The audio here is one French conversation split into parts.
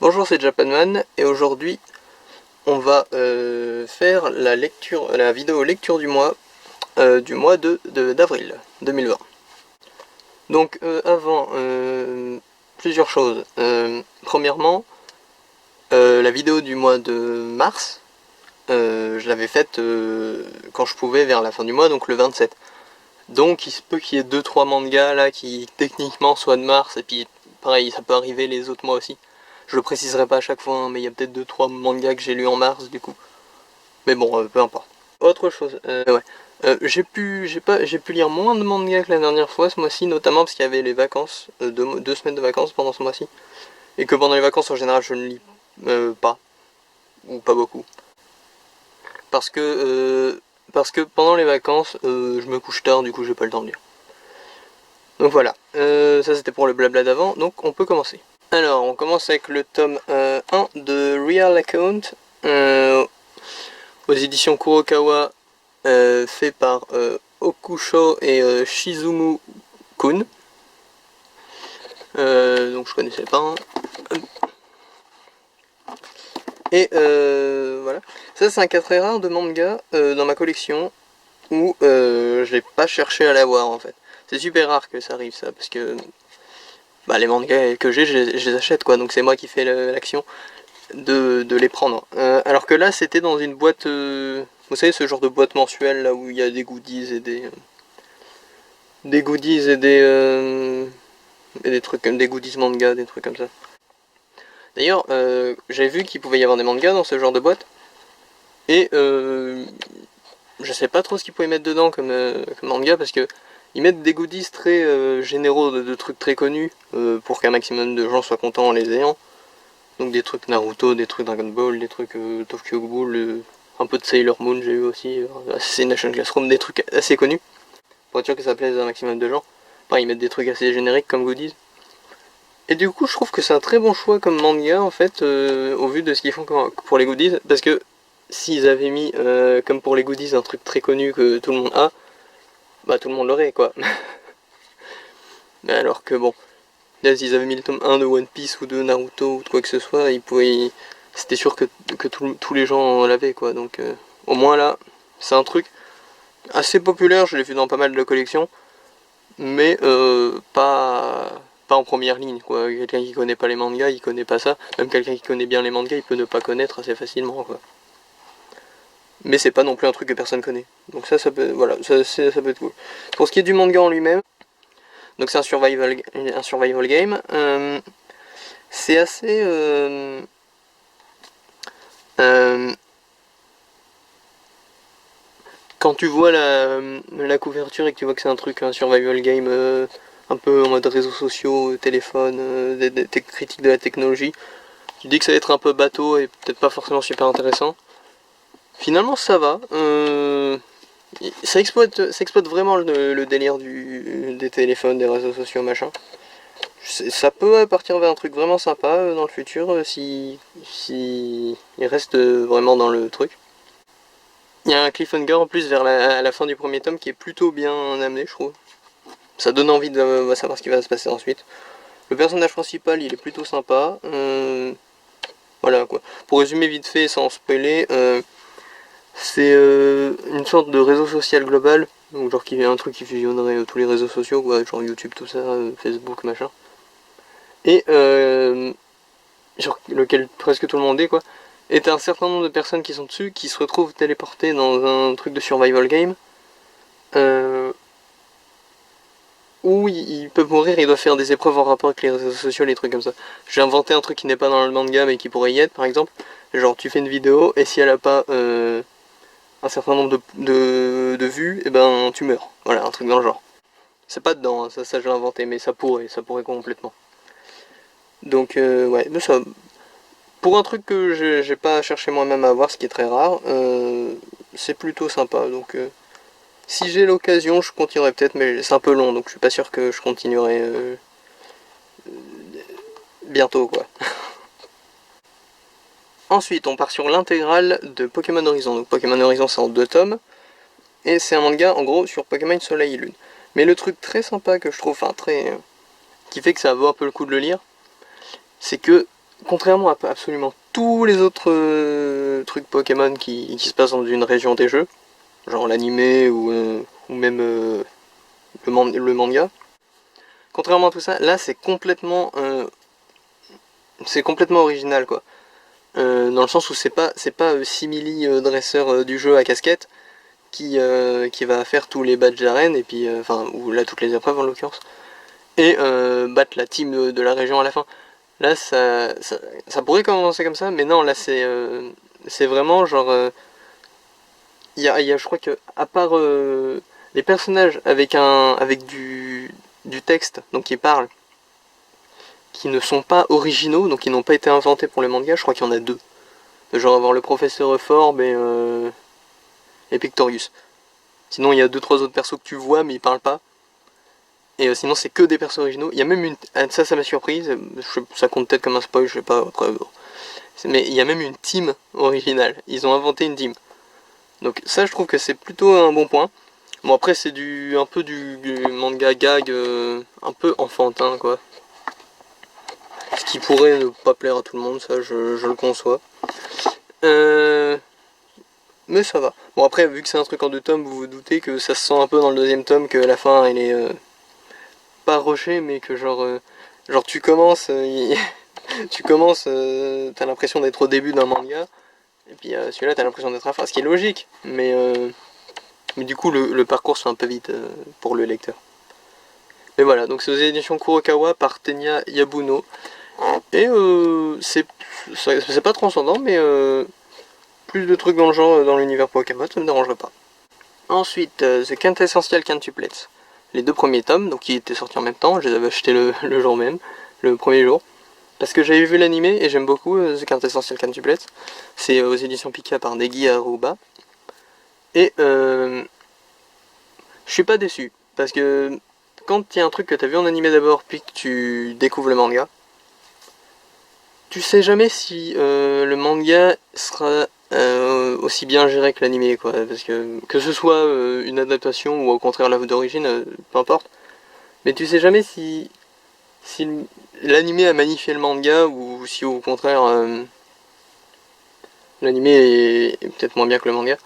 Bonjour, c'est Japanman et aujourd'hui on va faire la vidéo lecture du mois d'avril 2020. Donc avant, plusieurs choses. Premièrement, la vidéo du mois de mars, je l'avais faite quand je pouvais vers la fin du mois, donc le 27. Donc il se peut qu'il y ait 2-3 mangas là qui techniquement soient de mars, et puis pareil, ça peut arriver les autres mois aussi. Je le préciserai pas à chaque fois, hein, mais il y a peut-être 2-3 mangas que j'ai lus en mars du coup. Mais bon, peu importe. Autre chose, ouais. J'ai pu lire moins de mangas que la dernière fois ce mois-ci, notamment parce qu'il y avait les vacances, 2 semaines de vacances pendant ce mois-ci. Et que pendant les vacances en général je ne lis pas, ou pas beaucoup. Parce que pendant les vacances, je me couche tard, du coup j'ai pas le temps de lire. Donc voilà, ça c'était pour le blabla d'avant, donc on peut commencer. Alors, on commence avec le tome 1 de Real Account, aux éditions Kurokawa, fait par Okusho et Shizumu Kun. Donc je connaissais pas. Hein. Et voilà. Ça c'est un cas très rare de manga dans ma collection où j'ai pas cherché à l'avoir en fait. C'est super rare que ça arrive ça, parce que bah, les mangas que j'ai, je les achète quoi, donc c'est moi qui fais l'action de les prendre. Alors que là c'était dans une boîte, vous savez ce genre de boîte mensuelle là où il y a des goodies et des goodies et des trucs comme des goodies manga, des trucs comme ça. D'ailleurs, j'ai vu qu'il pouvait y avoir des mangas dans ce genre de boîte, et je sais pas trop ce qu'ils pouvaient mettre dedans comme manga, parce que ils mettent des goodies très généraux de trucs très connus, pour qu'un maximum de gens soient contents en les ayant. Donc des trucs Naruto, des trucs Dragon Ball, des trucs Tokyo Ghoul, un peu de Sailor Moon j'ai eu aussi, Assassination Classroom, des trucs assez connus, pour être sûr que ça plaise à un maximum de gens. Enfin, ils mettent des trucs assez génériques comme goodies. Et du coup je trouve que c'est un très bon choix comme manga en fait, au vu de ce qu'ils font pour les goodies, parce que s'ils avaient mis comme pour les goodies un truc très connu que tout le monde a, bah tout le monde l'aurait quoi. Mais alors que bon, là s'ils avaient mis le tome 1 de One Piece ou de Naruto ou de quoi que ce soit, c'était sûr que tous les gens l'avaient quoi, donc au moins là, c'est un truc assez populaire, je l'ai vu dans pas mal de collections, mais pas en première ligne quoi. Quelqu'un qui connaît pas les mangas, il connaît pas ça. Même quelqu'un qui connaît bien les mangas, il peut ne pas connaître assez facilement quoi. Mais c'est pas non plus un truc que personne connaît. Donc ça peut, voilà, ça peut être cool. Pour ce qui est du manga en lui-même, donc c'est un survival game. C'est assez quand tu vois la couverture et que tu vois que c'est un survival game un peu en mode réseaux sociaux, téléphone, des critiques de la technologie, tu dis que ça va être un peu bateau et peut-être pas forcément super intéressant. Finalement ça va, ça exploite vraiment le délire des téléphones, des réseaux sociaux, machin. Ça peut partir vers un truc vraiment sympa dans le futur si il reste vraiment dans le truc. Il y a un cliffhanger en plus à la fin du premier tome qui est plutôt bien amené, je trouve. Ça donne envie de savoir ce qui va se passer ensuite. Le personnage principal, il est plutôt sympa. Voilà quoi. Pour résumer vite fait, sans spoiler, c'est une sorte de réseau social global. Donc genre qui est un truc qui fusionnerait tous les réseaux sociaux, quoi, genre YouTube, tout ça, Facebook, machin. Et genre lequel presque tout le monde est quoi. Et t'as un certain nombre de personnes qui sont dessus, qui se retrouvent téléportées dans un truc de survival game, où ils peuvent mourir et ils doivent faire des épreuves en rapport avec les réseaux sociaux, les trucs comme ça. J'ai inventé un truc qui n'est pas dans le manga mais qui pourrait y être, par exemple. Genre tu fais une vidéo et si elle a pas un certain nombre de vues, et ben tu meurs. Voilà, un truc dans le genre. C'est pas dedans, hein, ça je l'ai inventé, mais ça pourrait complètement. Donc ouais, mais ça, pour un truc que j'ai pas cherché moi-même à voir, ce qui est très rare, c'est plutôt sympa. Donc si j'ai l'occasion, je continuerai peut-être, mais c'est un peu long, donc je suis pas sûr que je continuerai bientôt quoi. Ensuite, on part sur l'intégrale de Pokémon Horizon. Donc Pokémon Horizon, c'est en 2 tomes, et c'est un manga en gros sur Pokémon Soleil et Lune. Mais le truc très sympa que je trouve, qui fait que ça vaut un peu le coup de le lire, c'est que contrairement à absolument tous les autres trucs Pokémon qui se passent dans une région des jeux, genre l'animé ou même le manga, contrairement à tout ça, là c'est complètement original quoi. Dans le sens où c'est pas Simili dresseur du jeu à casquette qui va faire tous les badges d'arène et puis enfin ou là toutes les épreuves en l'occurrence et battre la team de la région à la fin. Là ça pourrait commencer comme ça, mais non là c'est vraiment genre y a, je crois que à part les personnages avec du texte donc qui parlent qui ne sont pas originaux donc qui n'ont pas été inventés pour les mangas, je crois qu'il y en a deux. Genre avoir le professeur Forbe et Pictorius. Sinon il y a 2-3 autres persos que tu vois mais ils parlent pas. Et sinon c'est que des persos originaux. Il y a même une... Ça m'a surprise, ça compte peut-être comme un spoil, je sais pas, après, bon. Mais il y a même une team originale. Ils ont inventé une team. Donc ça je trouve que c'est plutôt un bon point. Bon après c'est un peu du manga gag un peu enfantin quoi. Ce qui pourrait ne pas plaire à tout le monde, ça je le conçois. Mais ça va. Bon après vu que c'est un truc en 2 tomes, vous vous doutez que ça se sent un peu dans le 2e tome que la fin elle est pas rushée mais que genre tu commences tu commences t'as l'impression d'être au début d'un manga et puis celui-là t'as l'impression d'être à la fin, ce qui est logique mais du coup le parcours se fait un peu vite pour le lecteur. Mais voilà, donc c'est aux éditions Kurokawa par Tenya Yabuno. Et c'est pas transcendant, mais plus de trucs dans le genre dans l'univers Pokémon, ça me dérangerait pas. Ensuite, The Quintessential Quintuplets. Les 2 premiers tomes, donc qui étaient sortis en même temps, je les avais achetés le jour même, le premier jour. Parce que j'avais vu l'animé et j'aime beaucoup The Quintessential Quintuplets. C'est aux éditions Pika par Negi Aruba. Et je suis pas déçu, parce que quand il y a un truc que t'as vu en animé d'abord, puis que tu découvres le manga, tu sais jamais si le manga sera aussi bien géré que l'animé, quoi. Parce que ce soit une adaptation ou au contraire l'œuvre d'origine, peu importe. Mais tu sais jamais si l'animé a magnifié le manga ou si au contraire l'animé est peut-être moins bien que le manga.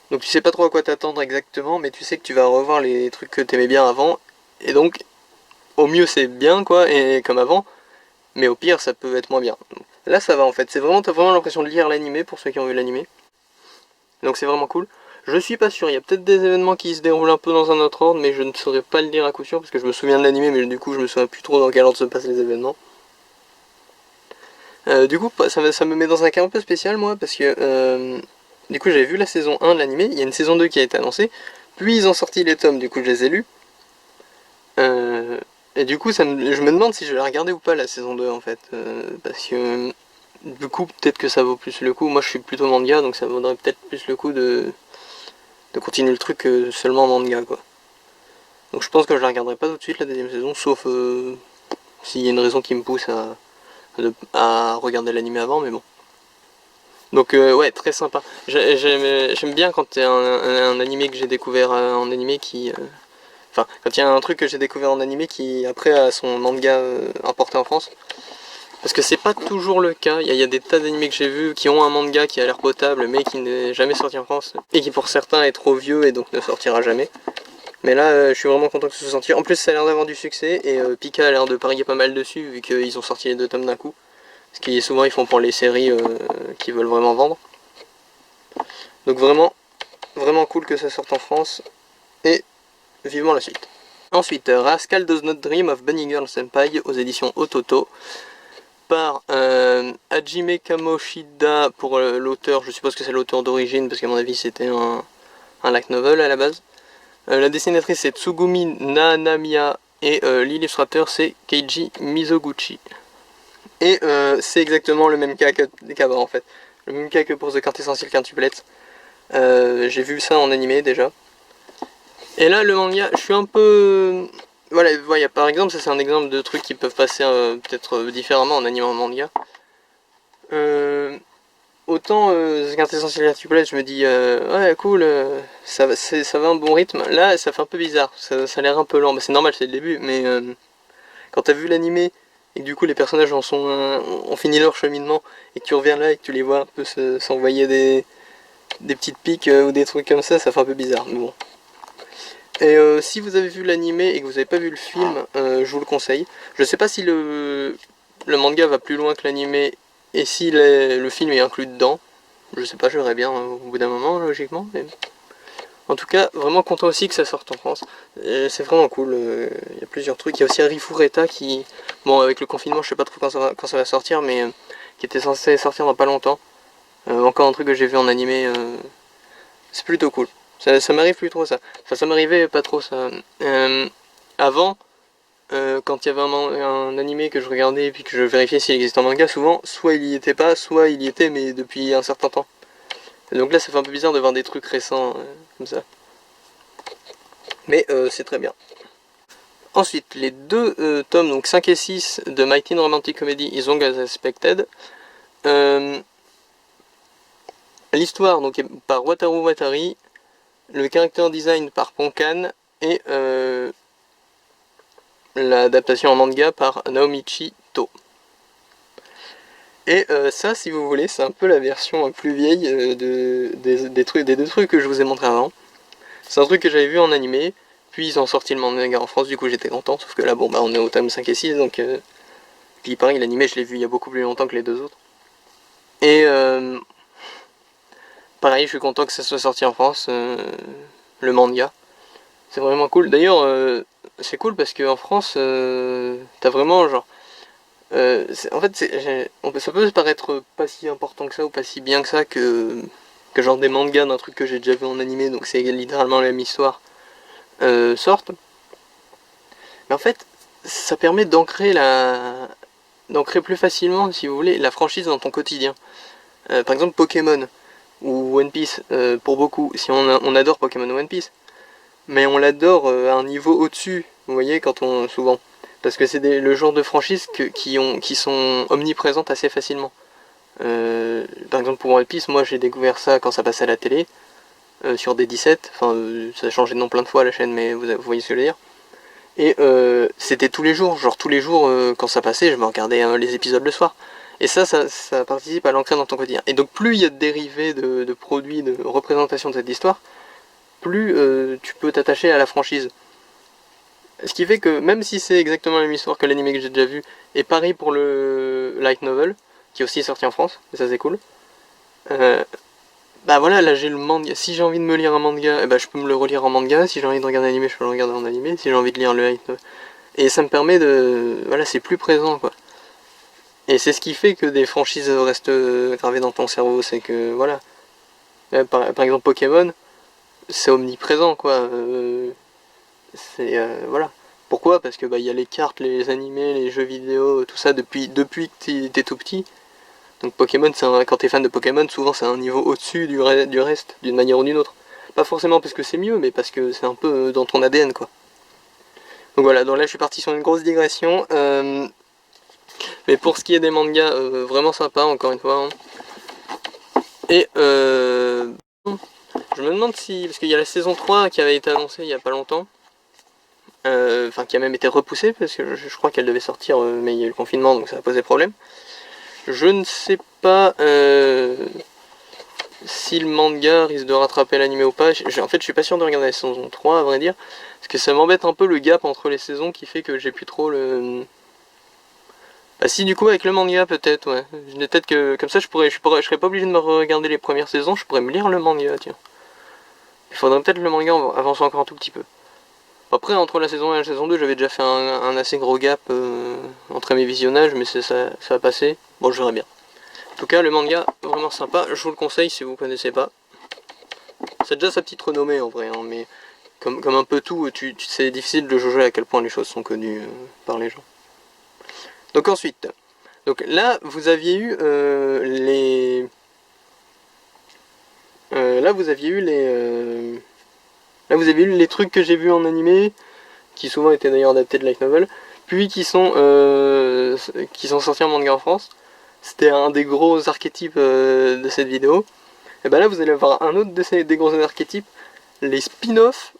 Donc tu sais pas trop à quoi t'attendre exactement, mais tu sais que tu vas revoir les trucs que t'aimais bien avant. Et donc, au mieux c'est bien, quoi, et comme avant. Mais au pire, ça peut être moins bien. Là, ça va en fait. T'as vraiment l'impression de lire l'animé pour ceux qui ont vu l'animé. Donc c'est vraiment cool. Je suis pas sûr. Il y a peut-être des événements qui se déroulent un peu dans un autre ordre, mais je ne saurais pas le dire à coup sûr parce que je me souviens de l'animé, mais du coup, je me souviens plus trop dans quel ordre se passent les événements. Du coup, ça me met dans un cas un peu spécial, moi, parce que du coup, j'avais vu la saison 1 de l'animé. Il y a une saison 2 qui a été annoncée. Puis ils ont sorti les tomes. Du coup, je les ai lus. Et du coup, je me demande si je vais la regarder ou pas la saison 2 en fait. Parce que du coup, peut-être que ça vaut plus le coup. Moi, je suis plutôt manga, donc ça vaudrait peut-être plus le coup de continuer le truc seulement en manga, quoi. Donc je pense que je la regarderai pas tout de suite la 2e saison, sauf s'il y a une raison qui me pousse à regarder l'anime avant, mais bon. Donc ouais, très sympa. J'aime bien quand il y a un animé que j'ai découvert en animé qui... Enfin, quand il y a un truc que j'ai découvert en animé qui après a son manga importé en France. Parce que c'est pas toujours le cas, il y a des tas d'animés que j'ai vus qui ont un manga qui a l'air potable mais qui n'est jamais sorti en France. Et qui pour certains est trop vieux et donc ne sortira jamais. Mais là je suis vraiment content que ce soit sorti. En plus ça a l'air d'avoir du succès et Pika a l'air de parier pas mal dessus vu qu'ils ont sorti les 2 tomes d'un coup. Ce qui souvent ils font pour les séries qui veulent vraiment vendre. Donc vraiment, vraiment cool que ça sorte en France. Et vivement la suite. Ensuite, Rascal Does Not Dream of Bunny Girl Senpai aux éditions Ototo par Hajime Kamoshida pour l'auteur, je suppose que c'est l'auteur d'origine parce qu'à mon avis c'était un light novel à la base. La dessinatrice c'est Tsugumi Nanamiya et l'illustrateur c'est Keiji Mizoguchi. Et c'est exactement le même cas qu'avant en fait. Le même cas que pour The Quintessential Quintuplet. J'ai vu ça en animé déjà. Et là, le manga, je suis un peu... Voilà, par exemple, ça c'est un exemple de trucs qui peuvent passer peut-être différemment en anime en manga. Autant The Quintessential Quintuplet, je me dis, ouais, cool, ça va un bon rythme. Là, ça fait un peu bizarre, ça a l'air un peu lent. Bah, c'est normal, c'est le début, mais quand t'as vu l'animé et que du coup les personnages ont fini leur cheminement, et que tu reviens là et que tu les vois un peu s'envoyer des petites piques ou des trucs comme ça fait un peu bizarre, mais bon. Et si vous avez vu l'animé et que vous n'avez pas vu le film, je vous le conseille. Je sais pas si le manga va plus loin que l'animé et si le film est inclus dedans. Je sais pas, je verrai bien au bout d'un moment, logiquement. Mais... En tout cas, vraiment content aussi que ça sorte en France. C'est vraiment cool, il y a plusieurs trucs. Il y a aussi Harry Fureta qui, bon avec le confinement je sais pas trop quand ça va sortir, mais qui était censé sortir dans pas longtemps. Encore un truc que j'ai vu en animé, c'est plutôt cool. Ça m'arrive plus trop ça. Enfin ça m'arrivait pas trop ça. Avant, quand il y avait un animé que je regardais et puis que je vérifiais s'il existait en manga, souvent, soit il y était pas, soit il y était mais depuis un certain temps. Et donc là ça fait un peu bizarre de voir des trucs récents comme ça. Mais c'est très bien. Ensuite, les deux tomes, donc 5 et 6 de My Teen Romantic Comedy Is Long As Expected. L'histoire donc est par Wataru Watari, le character design par Ponkan et l'adaptation en manga par Naomichi To. Et ça, si vous voulez, c'est un peu la version plus vieille des deux trucs que je vous ai montré avant. C'est un truc que j'avais vu en animé, puis ils ont sorti le manga en France, du coup j'étais content, sauf que là, bon, bah on est au tome 5 et 6, donc... Puis pareil, l'animé, je l'ai vu il y a beaucoup plus longtemps que les deux autres. Et pareil, je suis content que ça soit sorti en France, le manga. C'est vraiment cool. D'ailleurs, c'est cool parce qu'en France, t'as vraiment genre... en fait, ça peut paraître pas si important que ça ou pas si bien que ça que genre des mangas d'un truc que j'ai déjà vu en animé, donc c'est littéralement la même histoire, sortent. Mais en fait, ça permet d'ancrer plus facilement, si vous voulez, la franchise dans ton quotidien. Par exemple, Pokémon ou One Piece, pour beaucoup, si on adore Pokémon ou One Piece, mais on l'adore à un niveau au-dessus, vous voyez, souvent. Parce que c'est le genre de franchises qui sont omniprésentes assez facilement. Par exemple pour One Piece, moi j'ai découvert ça quand ça passait à la télé, sur D17, enfin ça a changé de nom plein de fois à la chaîne, mais vous voyez ce que je veux dire. Et c'était tous les jours, genre tous les jours quand ça passait, je me regardais les épisodes le soir. Et ça participe à l'ancrer dans ton quotidien. Et donc plus il y a de dérivés, de produits, de représentation de cette histoire, plus tu peux t'attacher à la franchise. Ce qui fait que même si c'est exactement la même histoire que l'anime que j'ai déjà vu, et pareil pour le light novel, qui est aussi sorti en France, et ça c'est cool, bah voilà, là j'ai le manga. Si j'ai envie de me lire un manga, eh ben, je peux me le relire en manga. Si j'ai envie de regarder un anime, je peux le regarder en anime. Si j'ai envie de lire le light novel. Et ça me permet de... Voilà, c'est plus présent quoi. Et c'est ce qui fait que des franchises restent gravées dans ton cerveau, c'est que voilà. Par exemple Pokémon, c'est omniprésent quoi. Voilà. Pourquoi? Parce que bah y a les cartes, les animés, les jeux vidéo, tout ça depuis que t'es tout petit. Donc Pokémon, quand t'es fan de Pokémon, souvent c'est un niveau au-dessus du reste, d'une manière ou d'une autre. Pas forcément parce que c'est mieux, mais parce que c'est un peu dans ton ADN quoi. Donc voilà, donc là je suis parti sur une grosse digression. Mais pour ce qui est des mangas, vraiment sympa encore une fois. Hein. Et je me demande si... Parce qu'il y a la saison 3 qui avait été annoncée il y a pas longtemps. Enfin qui a même été repoussée parce que je crois qu'elle devait sortir mais il y a eu le confinement donc ça a posé problème. Je ne sais pas si le manga risque de rattraper l'anime ou pas. En fait je suis pas sûr de regarder la saison 3 à vrai dire. Parce que ça m'embête un peu le gap entre les saisons qui fait que j'ai plus trop le... Bah si du coup avec le manga peut-être ouais. Peut-être que comme ça je serais pas obligé de me regarder les premières saisons, je pourrais me lire le manga tiens. Il faudrait peut-être le manga avancer encore un tout petit peu. Après, entre la saison 1 et la saison 2, j'avais déjà fait un assez gros gap entre mes visionnages, mais ça a passé. Bon, je verrai bien. En tout cas, le manga, vraiment sympa. Je vous le conseille si vous ne connaissez pas. C'est déjà sa petite renommée en vrai, hein, mais comme un peu tout, c'est difficile de jauger à quel point les choses sont connues par les gens. Donc ensuite, là, vous aviez eu les... Là, vous aviez eu les trucs que j'ai vus en animé, qui souvent étaient d'ailleurs adaptés de light novel, puis qui sont sortis en manga en France. C'était un des gros archétypes de cette vidéo. Et ben là vous allez avoir un autre des gros archétypes, les spin-offs.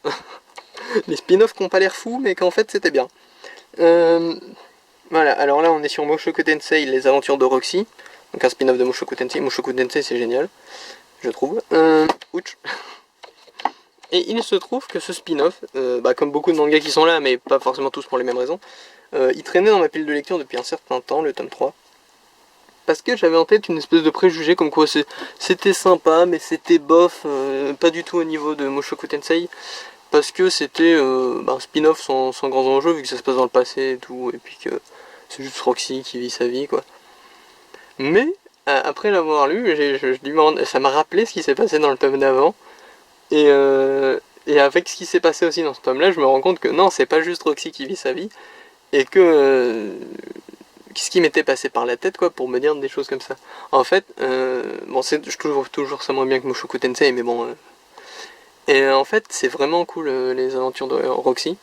Les spin-offs qui n'ont pas l'air fous mais qu'en fait c'était bien. Voilà, alors là on est sur Mushoku Tensei, les aventures de Roxy, donc un spin-off de Mushoku Tensei. Mushoku Tensei c'est génial, je trouve. Ouch. Et il se trouve que ce spin-off, comme beaucoup de mangas qui sont là, mais pas forcément tous pour les mêmes raisons, il traînait dans ma pile de lecture depuis un certain temps, le tome 3. Parce que j'avais en tête une espèce de préjugé comme quoi c'était sympa, mais c'était bof, pas du tout au niveau de Mushoku Tensei. Parce que c'était un spin-off sans grands enjeux, vu que ça se passe dans le passé et tout, et puis que c'est juste Roxy qui vit sa vie, quoi. Mais, après l'avoir lu, ça m'a rappelé ce qui s'est passé dans le tome d'avant. Et avec ce qui s'est passé aussi dans ce tome-là, je me rends compte que non, c'est pas juste Roxy qui vit sa vie, et que ce qui m'était passé par la tête, quoi, pour me dire des choses comme ça. En fait, je trouve toujours ça moins bien que Mushoku Tensei, mais bon. Et en fait, c'est vraiment cool les aventures de Roxy.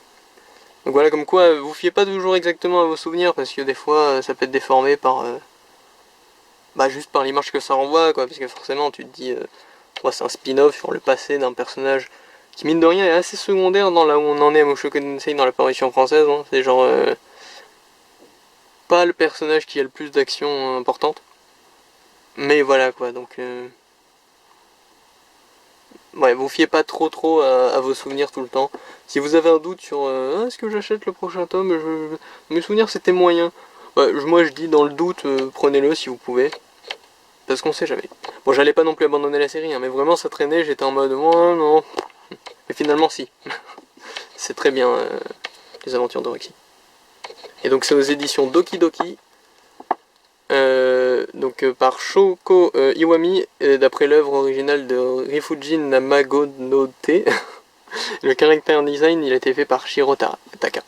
Donc voilà, comme quoi, vous fiez pas toujours exactement à vos souvenirs, parce que des fois, ça peut être déformé par juste par l'image que ça renvoie, quoi, parce que forcément, tu te dis, c'est un spin-off sur le passé d'un personnage qui, mine de rien, est assez secondaire dans là où on en est à Mushoku Tensei dans l'apparition française. Hein. C'est genre pas le personnage qui a le plus d'actions importantes. Mais voilà, quoi, donc... ouais, vous fiez pas trop à vos souvenirs tout le temps. Si vous avez un doute sur est-ce que j'achète le prochain tome, mes souvenirs c'était moyen. Moi je dis dans le doute, prenez-le si vous pouvez. Parce qu'on sait jamais. Bon, j'allais pas non plus abandonner la série, hein, mais vraiment ça traînait, j'étais en mode moi non. Mais finalement si. C'est très bien les aventures de Roxy. Et donc c'est aux éditions Doki Doki. Par Shoko Iwami, d'après l'œuvre originale de Rifujin Namagonote. Le character design, il a été fait par Shiro Taka.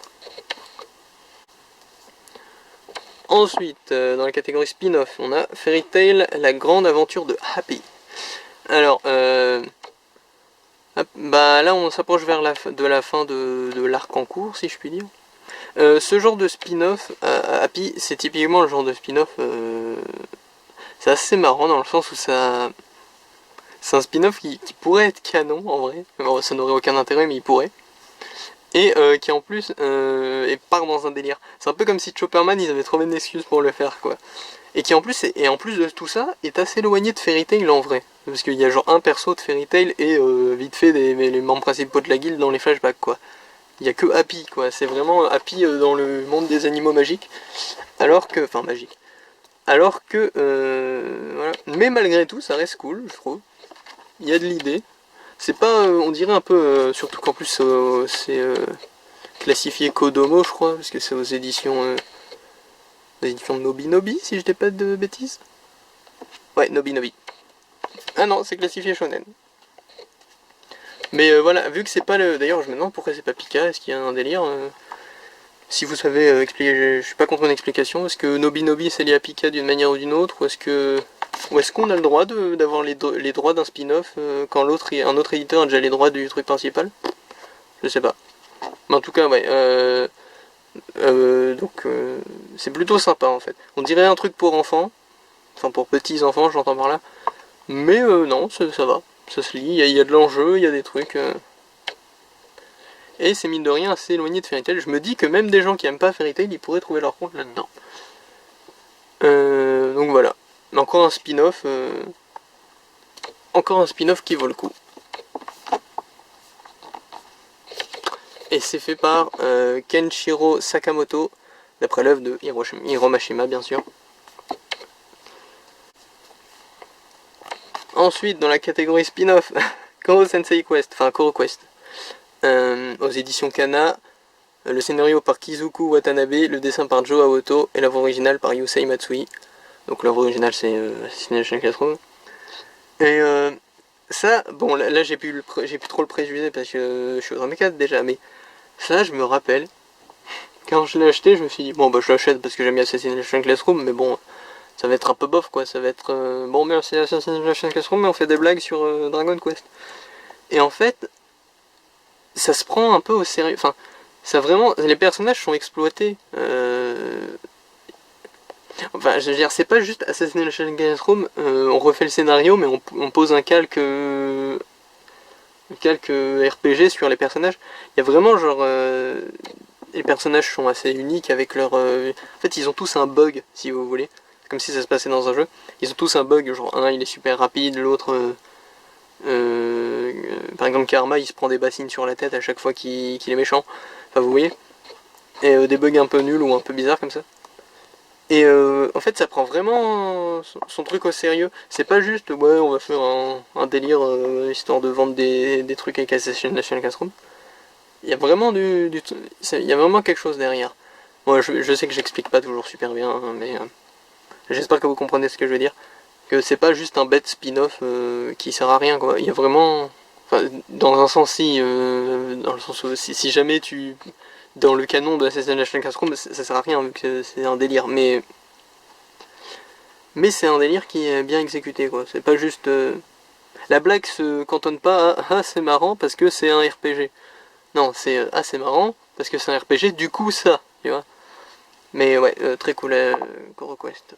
Ensuite, dans la catégorie spin-off, on a Fairy Tail, la grande aventure de Happy. Alors, là on s'approche vers de la fin de l'arc en cours, si je puis dire. Ce genre de spin-off, Happy, c'est typiquement le genre de spin-off... c'est assez marrant dans le sens où ça... C'est un spin-off qui pourrait être canon en vrai. Bon, ça n'aurait aucun intérêt, mais il pourrait. Et qui en plus part dans un délire. C'est un peu comme si Chopperman, ils avaient trouvé une excuse pour le faire, quoi. Et qui en plus, en plus de tout ça, est assez éloigné de Fairy Tail en vrai. Parce qu'il y a genre un perso de Fairy Tail et vite fait les membres principaux de la guilde dans les flashbacks, quoi. Il n'y a que Happy, quoi. C'est vraiment Happy dans le monde des animaux magiques. Alors que... Enfin, magique. Alors que... voilà. Mais malgré tout, ça reste cool, je trouve. Il y a de l'idée. C'est pas... on dirait un peu... surtout qu'en plus, c'est classifié Kodomo, je crois. Parce que c'est aux éditions... les éditions Nobi Nobi, si je dis pas de bêtises. Ouais, Nobi Nobi. Ah non, c'est classifié shonen. Mais voilà, vu que c'est pas le... D'ailleurs, je me demande pourquoi c'est pas Pika, est-ce qu'il y a un délire si vous savez expliquer, je suis pas contre une explication, est-ce que Nobi Nobi c'est lié à Pika d'une manière ou d'une autre, ou est-ce qu'on a le droit d'avoir les droits d'un spin-off quand un autre éditeur a déjà les droits du truc principal? Je sais pas. Mais en tout cas, ouais, c'est plutôt sympa en fait. On dirait un truc pour enfants, enfin pour petits enfants, j'entends par là, mais non, ça va, ça se lit, il y a de l'enjeu, il y a des trucs... Et c'est mine de rien assez éloigné de Fairy Tail. Je me dis que même des gens qui aiment pas Fairy Tail, ils pourraient trouver leur compte là-dedans. Donc voilà. Encore un spin-off. Encore un spin-off qui vaut le coup. Et c'est fait par Kenshiro Sakamoto, d'après l'œuvre de Hiro Mashima, bien sûr. Ensuite, dans la catégorie spin-off, Koro Sensei Quest, enfin Koro Quest. Aux éditions Kana, le scénario par Kizuku Watanabe, le dessin par Joe Aoto et l'œuvre originale par Yusei Matsui. Donc l'œuvre originale c'est Assassination Classroom. Et ça, bon là j'ai plus trop le préjugé parce que je suis au tome 4 déjà, mais ça je me rappelle, quand je l'ai acheté je me suis dit bon bah je l'achète parce que j'aime bien Assassination Classroom, mais bon ça va être un peu bof quoi, ça va être bon merci Assassination Classroom mais on fait des blagues sur Dragon Quest. Et en fait, ça se prend un peu au sérieux, enfin, ça vraiment, les personnages sont exploités, enfin, je veux dire, c'est pas juste Assassination Classroom, on refait le scénario, mais on pose un calque RPG sur les personnages, il y a vraiment genre, les personnages sont assez uniques avec leur... En fait, ils ont tous un bug, si vous voulez. Comme si ça se passait dans un jeu. Ils ont tous un bug, genre un il est super rapide, l'autre... par exemple Karma, il se prend des bassines sur la tête à chaque fois qu'il est méchant. Enfin, vous voyez. Et des bugs un peu nuls ou un peu bizarres comme ça. Et en fait, ça prend vraiment son truc au sérieux. C'est pas juste, ouais, on va faire un délire histoire de vendre des trucs avec Assassin's National Classroom. Il y a vraiment il y a vraiment quelque chose derrière. Moi, je sais que j'explique pas toujours super bien, hein, mais j'espère que vous comprenez ce que je veux dire. Que c'est pas juste un bête spin-off qui sert à rien, quoi. Il y a vraiment... Enfin, dans un sens, si... dans le sens où si jamais tu... Dans le canon de Assassin's National Classroom, ça sert à rien, vu que c'est un délire. Mais c'est un délire qui est bien exécuté, quoi. C'est pas juste... La blague se cantonne pas à « Ah, c'est marrant parce que c'est un RPG ». Non, c'est « Ah, c'est marrant parce que c'est un RPG, du coup ça », tu vois. Mais ouais, très cool, CoreQuest.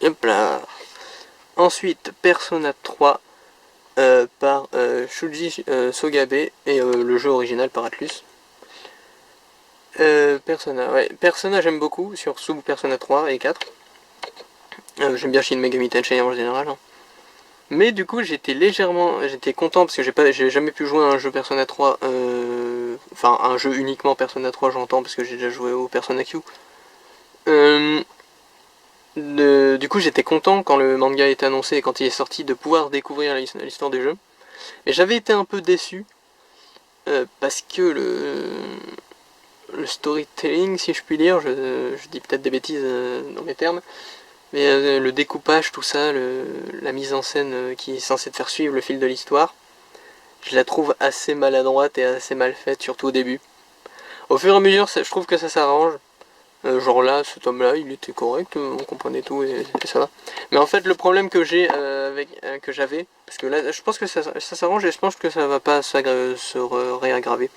Hop là. Ensuite, Persona 3 par Shuji Sogabe et le jeu original par Atlus. Persona j'aime beaucoup, surtout Persona 3 et 4. J'aime bien Shin Megami Tensei en général. Hein. Mais du coup j'étais content parce que j'ai jamais pu jouer à un jeu Persona 3, enfin un jeu uniquement Persona 3 j'entends parce que j'ai déjà joué au Persona Q. Du coup j'étais content quand le manga était annoncé et quand il est sorti de pouvoir découvrir l'histoire du jeu. Mais j'avais été un peu déçu parce que le storytelling, si je puis dire, je dis peut-être des bêtises dans mes termes, mais le découpage, tout ça, la mise en scène qui est censée te faire suivre le fil de l'histoire, je la trouve assez maladroite et assez mal faite, surtout au début. Au fur et à mesure, je trouve que ça s'arrange. Genre là, ce tome-là, il était correct, on comprenait tout et ça va. Mais en fait, le problème que j'ai que j'avais, parce que là, je pense que ça s'arrange et je pense que ça va pas se réaggraver.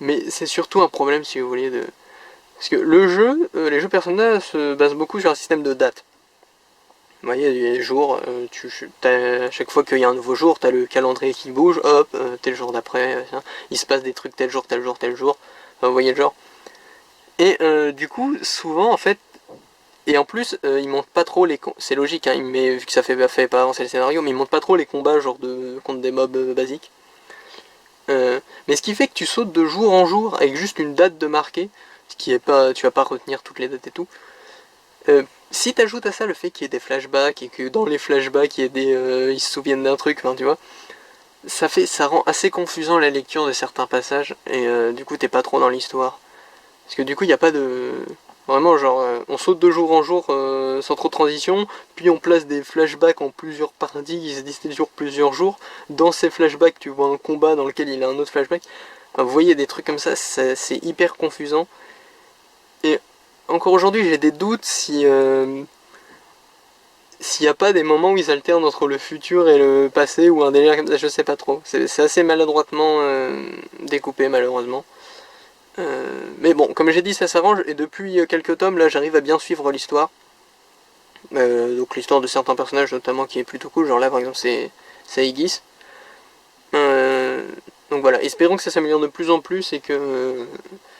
Mais c'est surtout un problème, si vous voulez, parce que le jeu, les jeux Persona se basent beaucoup sur un système de dates. Vous voyez, il y a des jours, à chaque fois qu'il y a un nouveau jour, t'as le calendrier qui bouge, hop, tel jour d'après, il se passe des trucs tel jour, tel jour, tel jour. Enfin, vous voyez le genre. Et du coup, souvent, en fait, et en plus, ils montrent pas trop les... C'est logique, hein, vu que ça fait pas avancer le scénario, mais ils montrent pas trop les combats genre contre des mobs basiques. Mais ce qui fait que tu sautes de jour en jour avec juste une date de marqué, ce qui est pas, tu vas pas retenir toutes les dates et tout. Si t'ajoutes à ça le fait qu'il y ait des flashbacks et que dans les flashbacks il y ait ils se souviennent d'un truc, hein, tu vois, ça rend assez confusant la lecture de certains passages et du coup t'es pas trop dans l'histoire. Parce que du coup il n'y a pas de... Vraiment genre on saute de jour en jour sans trop de transition, puis on place des flashbacks en plusieurs parties qui se disent sur plusieurs jours. Dans ces flashbacks tu vois un combat dans lequel il y a un autre flashback. Enfin, vous voyez des trucs comme ça, c'est hyper confusant. Et encore aujourd'hui j'ai des doutes si... s'il n'y a pas des moments où ils alternent entre le futur et le passé ou un délire comme ça, je sais pas trop. C'est assez maladroitement découpé malheureusement. Mais bon, comme j'ai dit, ça s'arrange et depuis quelques tomes, là, j'arrive à bien suivre l'histoire. Donc l'histoire de certains personnages notamment qui est plutôt cool, genre là par exemple c'est Aegis. Donc voilà, espérons que ça s'améliore de plus en plus et que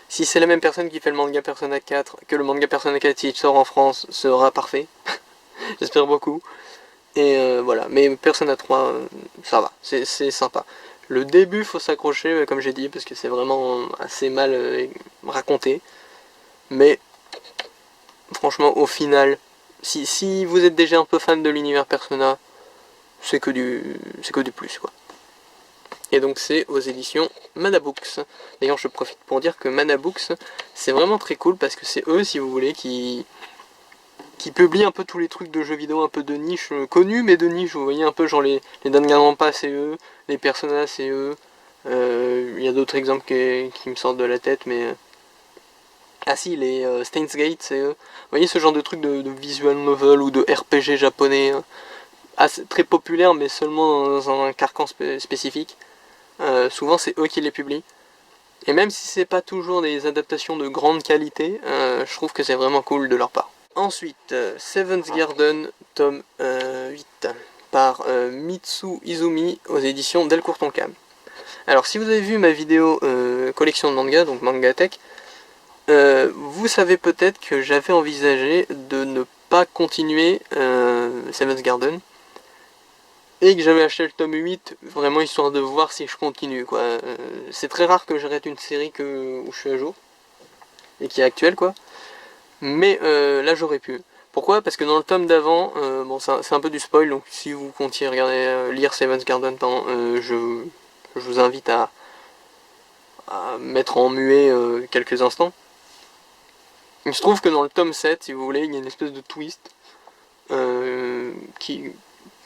si c'est la même personne qui fait le manga Persona 4, que le manga Persona 4 s'il sort en France sera parfait. J'espère beaucoup. Et voilà, mais Persona 3, ça va, c'est sympa. Le début, faut s'accrocher, comme j'ai dit, parce que c'est vraiment assez mal raconté. Mais, franchement, au final, si vous êtes déjà un peu fan de l'univers Persona, c'est que du plus, quoi. Et donc c'est aux éditions Manabooks. D'ailleurs, je profite pour dire que Manabooks, c'est vraiment très cool, parce que c'est eux, si vous voulez, qui publient un peu tous les trucs de jeux vidéo un peu de niche, connus mais de niche, vous voyez un peu genre les Danganronpa c'est eux, les Persona c'est eux, il y a d'autres exemples qui me sortent de la tête mais... Ah si, les Steins Gate c'est eux, vous voyez ce genre de trucs de visual novel ou de RPG japonais, hein, très populaire mais seulement dans un carcan spécifique, souvent c'est eux qui les publient. Et même si c'est pas toujours des adaptations de grande qualité, je trouve que c'est vraiment cool de leur part. Ensuite, Seventh Garden, tome 8. par Mitsu Izumi aux éditions Delcourt Tonkam. Alors si vous avez vu ma vidéo collection de manga, donc Manga Tech, vous savez peut-être que j'avais envisagé de ne pas continuer Seven's Garden, et que j'avais acheté le tome 8 vraiment histoire de voir si je continue quoi. C'est très rare que j'arrête une série où je suis à jour et qui est actuelle quoi. Mais là j'aurais pu. Pourquoi? Parce que dans le tome d'avant, bon c'est un peu du spoil, donc si vous comptiez regarder, lire Seven's Garden, je vous invite à mettre en muet quelques instants. Il se trouve que dans le tome 7, si vous voulez, il y a une espèce de twist qui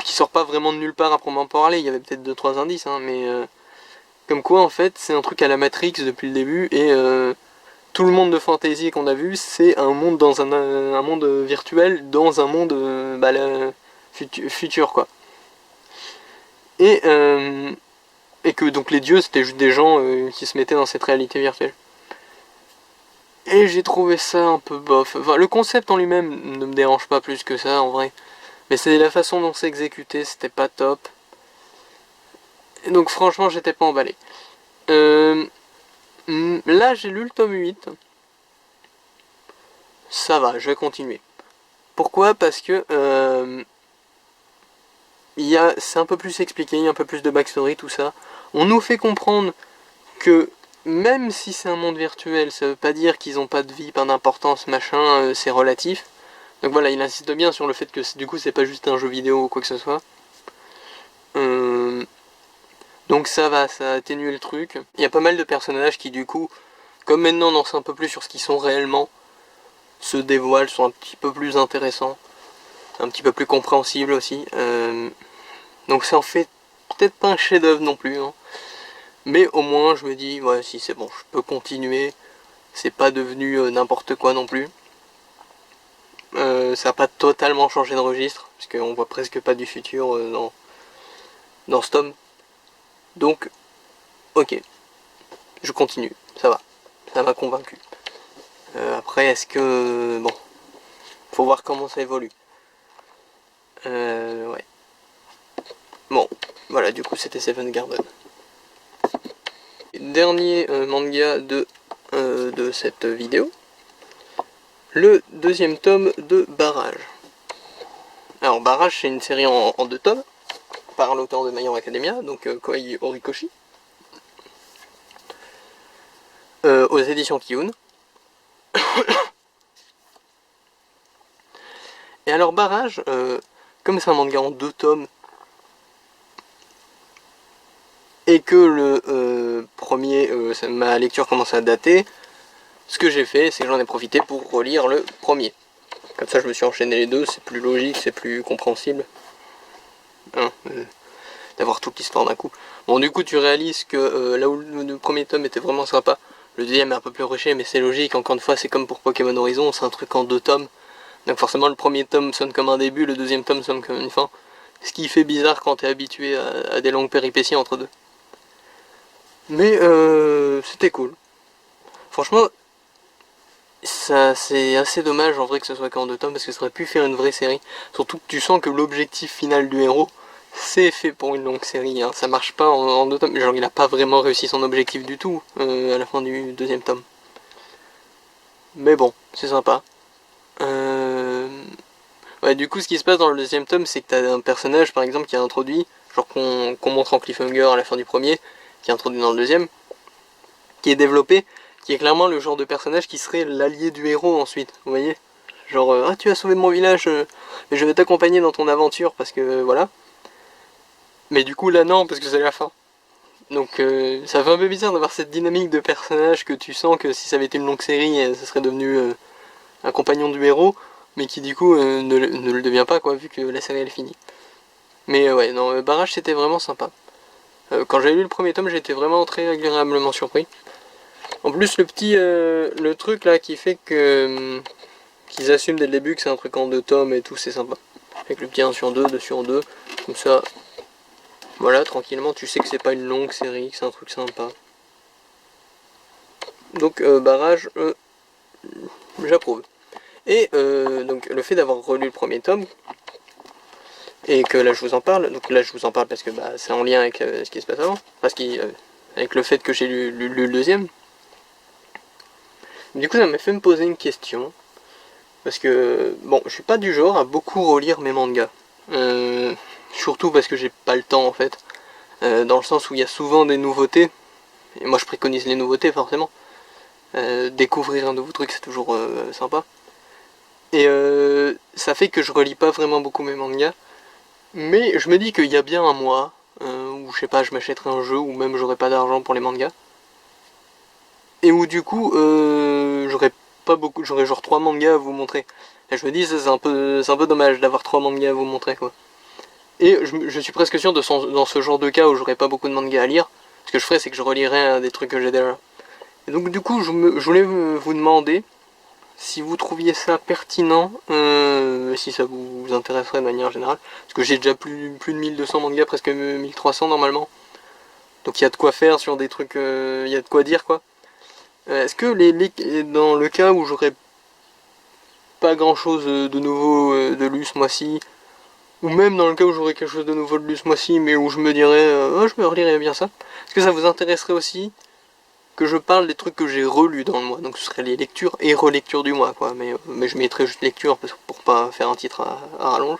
sort pas vraiment de nulle part à proprement parler. Il y avait peut-être 2-3 indices, hein, mais comme quoi en fait c'est un truc à la Matrix depuis le début, et tout le monde de fantasy qu'on a vu, c'est un monde dans un monde virtuel, dans un monde futur quoi. Et que donc les dieux c'était juste des gens qui se mettaient dans cette réalité virtuelle. Et j'ai trouvé ça un peu bof. Enfin, le concept en lui-même ne me dérange pas plus que ça en vrai. Mais c'est la façon dont c'est exécuté, c'était pas top. Et donc franchement j'étais pas emballé. Là j'ai lu le tome 8. Ça va, je vais continuer. Pourquoi? Parce que c'est un peu plus expliqué, il y a un peu plus de backstory, tout ça. On nous fait comprendre que même si c'est un monde virtuel, ça veut pas dire qu'ils ont pas de vie, pas d'importance, machin, c'est relatif. Donc voilà, il insiste bien sur le fait que du coup c'est pas juste un jeu vidéo ou quoi que ce soit. Donc ça va, ça atténue le truc. Il y a pas mal de personnages qui du coup, comme maintenant on en sait un peu plus sur ce qu'ils sont réellement, se dévoilent, sont un petit peu plus intéressants, un petit peu plus compréhensibles aussi. Donc ça en fait peut-être pas un chef-d'œuvre non plus, hein. Mais au moins je me dis, ouais si c'est bon, je peux continuer. C'est pas devenu n'importe quoi non plus. Ça n'a pas totalement changé de registre, parce qu'on voit presque pas du futur dans ce tome. Donc, ok, je continue, ça m'a convaincu. Après, est-ce que... Bon, faut voir comment ça évolue. Ouais. Bon, voilà, du coup c'était Seven's Garden. Dernier manga de cette vidéo. Le deuxième tome de Barrage. Alors Barrage c'est une série en 2 tomes, par l'auteur de My Hero Academia, donc Kohei Horikoshi. Aux éditions Kiyun. Et alors Barrage, comme c'est un manga en 2 tomes, et que le premier, ma lecture commence à dater, ce que j'ai fait, c'est que j'en ai profité pour relire le premier. Comme ça je me suis enchaîné les deux, c'est plus logique, c'est plus compréhensible. Hein, d'avoir toute l'histoire d'un coup. Bon du coup tu réalises que là où le premier tome était vraiment sympa, le deuxième est un peu plus rushé, mais c'est logique, encore une fois c'est comme pour Pokémon Horizon, c'est un truc en 2 tomes. Donc forcément le premier tome sonne comme un début, le deuxième tome sonne comme une fin. Ce qui fait bizarre quand t'es habitué à des longues péripéties entre deux. Mais c'était cool. Franchement, ça c'est assez dommage en vrai que ce soit qu'en 2 tomes, parce que ça aurait pu faire une vraie série. Surtout que tu sens que l'objectif final du héros, c'est fait pour une longue série, hein. Ça marche pas en 2 tomes. Genre il a pas vraiment réussi son objectif du tout à la fin du deuxième tome. Mais bon, c'est sympa. Ouais, du coup ce qui se passe dans le deuxième tome, c'est que t'as un personnage par exemple qui est introduit, genre qu'on montre en cliffhanger à la fin du premier, qui est introduit dans le deuxième, qui est développé, qui est clairement le genre de personnage qui serait l'allié du héros ensuite, vous voyez. Genre, ah tu as sauvé mon village, mais je vais t'accompagner dans ton aventure parce que voilà. Mais du coup là non, parce que c'est la fin. Donc ça fait un peu bizarre d'avoir cette dynamique de personnage que tu sens que si ça avait été une longue série, ça serait devenu un compagnon du héros, mais qui du coup ne le devient pas quoi, vu que la série elle finit. Mais ouais, non, Barrage c'était vraiment sympa. Quand j'ai lu le premier tome, j'ai été vraiment très agréablement surpris. En plus le truc là qui fait que qu'ils assument dès le début que c'est un truc en 2 tomes et tout, c'est sympa. Avec le petit 1 sur 2, 2 sur 2, comme ça, voilà, tranquillement, tu sais que c'est pas une longue série, que c'est un truc sympa. Donc Barrage, j'approuve. Et donc le fait d'avoir relu le premier tome, et que là je vous en parle. Donc là je vous en parle parce que bah, c'est en lien avec ce qui se passe avant, parce avec le fait que j'ai lu le deuxième. Du coup ça m'a fait me poser une question, parce que bon, je suis pas du genre à beaucoup relire mes mangas, surtout parce que j'ai pas le temps en fait, dans le sens où il y a souvent des nouveautés, et moi je préconise les nouveautés forcément. Découvrir un nouveau truc c'est toujours sympa. Et ça fait que je relis pas vraiment beaucoup mes mangas. Mais je me dis qu'il y a bien un mois, où je sais pas, je m'achèterai un jeu, ou même j'aurai pas d'argent pour les mangas. Et où du coup, j'aurais pas beaucoup, j'aurais genre 3 mangas à vous montrer. Et je me dis, c'est un peu dommage d'avoir 3 mangas à vous montrer quoi. Et je suis presque sûr dans ce genre de cas où j'aurais pas beaucoup de mangas à lire, ce que je ferais c'est que je relirais des trucs que j'ai déjà. Et donc du coup, je voulais vous demander si vous trouviez ça pertinent, si ça vous intéresserait de manière générale, parce que j'ai déjà plus de 1200 mangas, presque 1300 normalement, donc il y a de quoi faire sur des trucs, il y a de quoi dire quoi. Est-ce que dans le cas où j'aurais pas grand chose de nouveau de lu ce mois-ci, ou même dans le cas où j'aurais quelque chose de nouveau de lu ce mois-ci, mais où je me dirais, oh, je me relirais bien ça, est-ce que ça vous intéresserait aussi que je parle des trucs que j'ai relus dans le mois, donc ce serait les lectures et relectures du mois quoi, mais je mettrais juste lecture pour pas faire un titre à rallonge.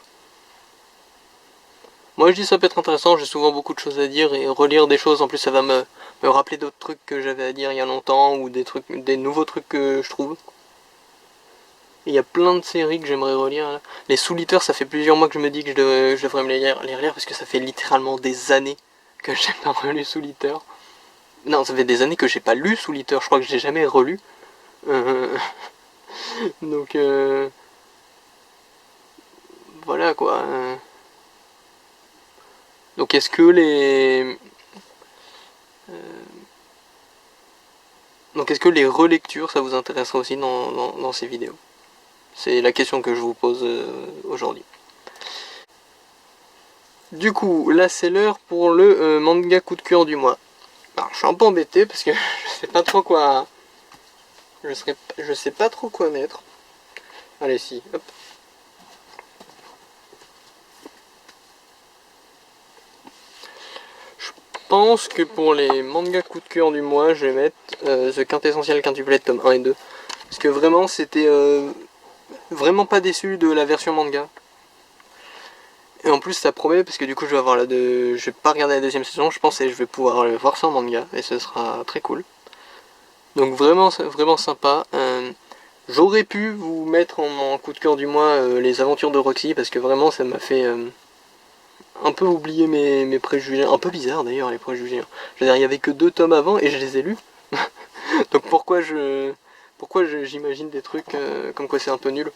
Moi je dis ça peut être intéressant, j'ai souvent beaucoup de choses à dire et relire des choses, en plus ça va me rappeler d'autres trucs que j'avais à dire il y a longtemps, ou des nouveaux trucs que je trouve. Il y a plein de séries que j'aimerais relire là. Les Soul-Eater, ça fait plusieurs mois que je me dis que je devrais me les relire parce que ça fait littéralement des années que j'ai pas relu Soul-Eater. Non, ça fait des années que j'ai pas lu Soul-Eater, je crois que je l'ai jamais relu. Donc voilà quoi. Donc est-ce que les relectures ça vous intéresserait aussi dans ces vidéos? C'est la question que je vous pose aujourd'hui. Du coup, là c'est l'heure pour le manga coup de cœur du mois. Alors je suis un peu embêté parce que je sais pas trop quoi. Je sais pas trop quoi mettre. Allez si, hop. Je pense que pour les mangas coup de cœur du mois, je vais mettre The Quintessential Quintuplet tome 1 et 2. Parce que vraiment, c'était vraiment pas déçu de la version manga. Et en plus, ça promet, parce que du coup, je vais pas regarder la deuxième saison, je pense, et je vais pouvoir le voir ça en manga, et ce sera très cool. Donc vraiment, vraiment sympa. J'aurais pu vous mettre en coup de cœur du mois les aventures de Roxy, parce que vraiment, ça m'a fait un peu oublier mes préjugés. Un peu bizarre d'ailleurs les préjugés. Je veux dire, il n'y avait que 2 tomes avant et je les ai lus. Donc pourquoi j'imagine des trucs comme quoi c'est un peu nul,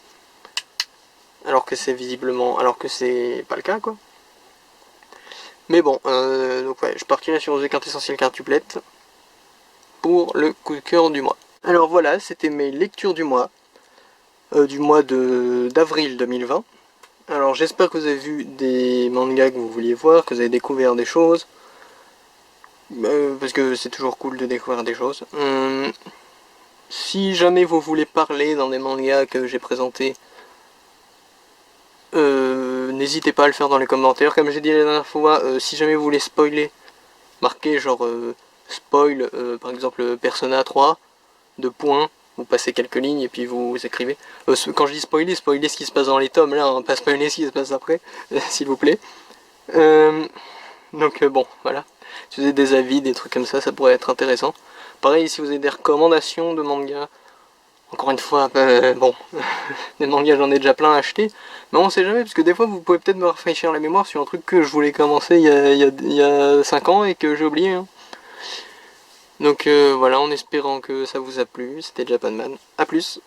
alors que c'est pas le cas quoi. Mais bon, donc ouais, je partirai sur The Quintessential Quintuplet pour le coup de cœur du mois. Alors voilà, c'était mes lectures du mois d'avril 2020. Alors j'espère que vous avez vu des mangas que vous vouliez voir, que vous avez découvert des choses. Parce que c'est toujours cool de découvrir des choses. Si jamais vous voulez parler dans des mangas que j'ai présentés, n'hésitez pas à le faire dans les commentaires. Comme j'ai dit la dernière fois, si jamais vous voulez spoiler, marquez genre spoil, par exemple Persona 3, de points, vous passez quelques lignes et puis vous écrivez. Quand je dis spoiler ce qui se passe dans les tomes là, hein, pas spoiler ce qui se passe après, s'il vous plaît. Donc bon, voilà. Si vous avez des avis, des trucs comme ça pourrait être intéressant. Pareil, si vous avez des recommandations de mangas, encore une fois, bon, des mangas j'en ai déjà plein achetés, mais on sait jamais, parce que des fois vous pouvez peut-être me rafraîchir la mémoire sur un truc que je voulais commencer il y a 5 ans et que j'ai oublié. Hein. Donc voilà, en espérant que ça vous a plu, c'était Japanman. A plus.